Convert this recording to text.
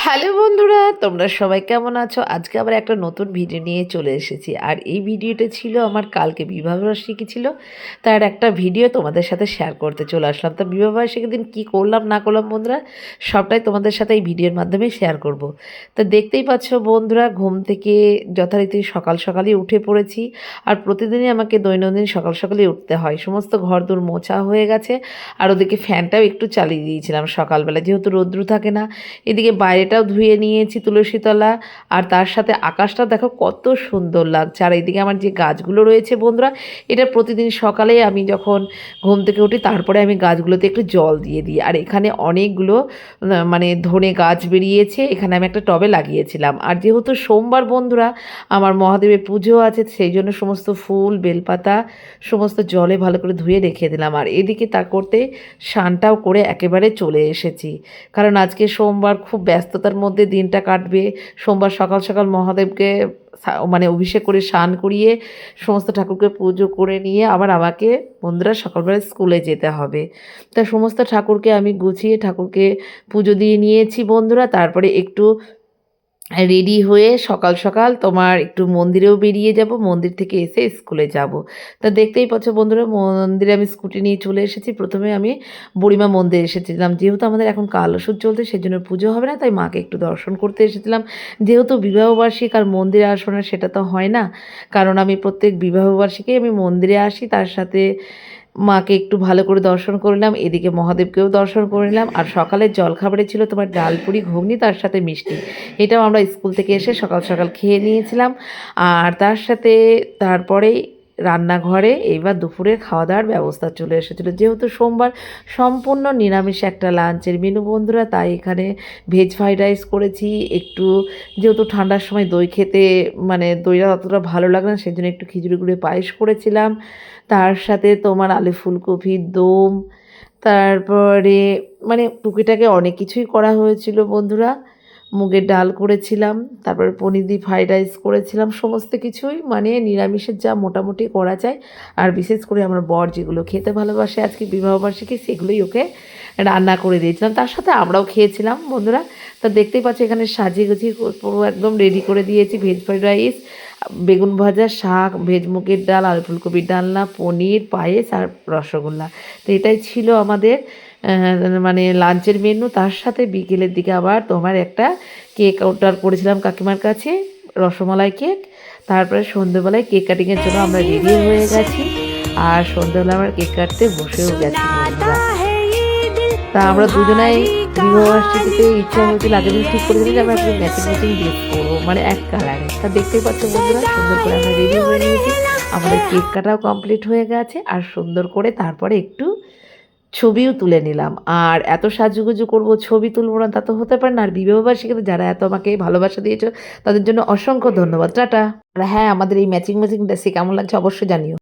Hello বন্ধুরা, তোমরা সবাই কেমন আছো? আজকে আবার একটা নতুন ভিডিও নিয়ে চলে এসেছি। আর এই ভিডিওটা ছিল আমার কালকে বিবাহবার্ষিকী ছিল, তার একটা ভিডিও তোমাদের সাথে শেয়ার করতে চলে আসলাম। তা বিবাহবার্ষিকীর দিন কী করলাম না করলাম বন্ধুরা, সবটাই তোমাদের সাথে এই ভিডিওর মাধ্যমে শেয়ার করব। তা দেখতেই পাচ্ছ বন্ধুরা, ঘুম থেকে যথারীতি সকাল সকালই উঠে পড়েছি। আর প্রতিদিনই আমাকে দৈনন্দিন সকাল সকালই উঠতে হয়। সমস্ত ঘরদোর মোছা হয়ে গেছে, আর ওদিকে ফ্যানটাও একটু চালিয়ে দিয়েছিলাম সকালবেলা, যেহেতু রৌদ্র থাকে না। এদিকে বাইরেটাও ধুয়ে নিয়েছি তুলসীতলা, আর তার সাথে আকাশটা দেখো কত সুন্দর লাগছে। আর এইদিকে আমার যে গাছগুলো রয়েছে বন্ধুরা, এটা প্রতিদিন সকালে আমি যখন ঘুম থেকে উঠি তারপরে আমি গাছগুলোতে একটু জল দিয়ে দিই। আর এখানে অনেকগুলো মানে ধনে গাছ বেরিয়েছে, এখানে আমি একটা টবে লাগিয়েছিলাম। আর যেহেতু সোমবার বন্ধুরা আমার মহাদেবের পুজো আছে, সেই জন্য সমস্ত ফুল বেলপাতা সমস্ত জলে ভালো করে ধুয়ে রেখে দিলাম। আর এদিকে তা করতে স্নানটাও করে একেবারে চলে এসেছি, কারণ আজকে সোমবার, খুব ব্যস্ততার মধ্যে দিনটা কাটবে। সোমবার সকাল সকাল মহাদেবকে মানে অভিষেক করে স্নান করিয়ে সমস্ত ঠাকুরকে পুজো করে নিয়ে আবার আমাকে বন্ধুরা সকালবেলা স্কুলে যেতে হবে। তা সমস্ত ঠাকুরকে আমি গুছিয়ে ঠাকুরকে পুজো দিয়ে নিয়েছি বন্ধুরা। তারপরে একটু রেডি হয়ে সকাল সকাল তোমার একটু মন্দিরেও বেরিয়ে যাব, মন্দির থেকে এসে স্কুলে যাব। তা দেখতেই পাচ্ছ বন্ধুরা, মন্দিরে আমি স্কুটি নিয়ে চলে এসেছি। প্রথমে আমি বুড়িমা মন্দিরে এসেছিলাম, যেহেতু আমাদের এখন কাল ওষুধ চলছে সেজন্য পুজো হবে না, তাই মাকে একটু দর্শন করতে এসেছিলাম। যেহেতু বিবাহবার্ষিক আর মন্দিরে আসবো না সেটা তো হয় না, কারণ আমি প্রত্যেক বিবাহবার্ষিকী আমি মন্দিরে আসি, তার সাথে মাকে একটু ভালো করে দর্শন করলাম, এদিকে মহাদেবকেও দর্শন করে নিলাম। আর সকালের জলখাবারে ছিল তোমার ডাল পুরি ঘুগনি, তার সাথে মিষ্টি। এটাও আমরা স্কুল থেকে এসে সকাল সকাল খেয়ে নিয়েছিলাম। আর তার সাথে তারপরেই রান্নাঘরে এইবার দুপুরের খাওয়া দাওয়ার ব্যবস্থা চলে এসেছিলো। যেহেতু সোমবার সম্পূর্ণ নিরামিষ একটা লাঞ্চের মেনু বন্ধুরা, তাই এখানে ভেজ ফ্রাইড রাইস করেছি। একটু যেহেতু ঠান্ডার সময় দই খেতে মানে দইটা অতটা ভালো লাগে না, সেই জন্য একটু খিচুড়ি গুঁড়ে পায়েস করেছিলাম। তার সাথে তোমার আলু ফুলকপির দম, তারপরে মানে টুকিটাকে অনেক কিছুই করা হয়েছিল বন্ধুরা। মুগের ডাল করেছিলাম, তারপরে পনির দিয়ে ফ্রাইড রাইস করেছিলাম। সমস্ত কিছুই মানে নিরামিষের যা মোটামুটি করা যায়। আর বিশেষ করে আমার বর যেগুলো খেতে ভালোবাসে আজকে বিবাহবার্ষিকী, সেগুলোই ওকে রান্না করে দিয়েছিলাম, তার সাথে আমরাও খেয়েছিলাম বন্ধুরা। তা দেখতেই পাচ্ছি এখানে সাজিয়ে গুছিয়ে পুরো একদম রেডি করে দিয়েছি। ভেজ ফ্রাইড রাইস, বেগুন ভাজা, শাক, ভেজ মুগের ডাল, আলু ফুলকপির ডালনা, পনির, পায়েস আর রসগোল্লা। তো এটাই ছিল আমাদের মানে লাঞ্চের মেনু। তার সাথে বিকেলের দিকে আবার তোমার একটা কেক অর্ডার করেছিলাম কাকিমার কাছে, রসমালাই কেক। তারপরে সন্ধ্যেবেলায় কেক কাটিংয়ের জন্য আমরা রেডি হয়ে গেছি, আর সন্ধ্যেবেলা আমরা কেক কাটতে বসেও গেছি বন্ধুরা। তা আমরা দুজনাই বিবাহবার্ষিকীতে ইচ্ছা হয়েছিল, আগের দিন ঠিক করেছিলাম যে আমরা একটা ম্যাচিং ম্যাচিং ড্রেস করবো, মানে এক কালারে। তা দেখতেই পাচ্ছ বন্ধুরা, সুন্দর করে আমরা রেডি হয়ে নিয়েছি। আমাদের কেক কাটাও কমপ্লিট হয়ে গেছে, আর সুন্দর করে তারপরে একটু ছবিও তুলে নিলাম। আর এত সাজুগুজু করবো, ছবি তুলবো না তা তো হতে পারে না। আর বিবাহবার্ষিকীতে যারা এত আমাকে ভালোবাসা দিয়েছো তাদের জন্য অসংখ্য ধন্যবাদ। টাটা। আর হ্যাঁ, আমাদের এই ম্যাচিং ম্যাচিং ড্রেসে কেমন লাগছে অবশ্যই জানিও।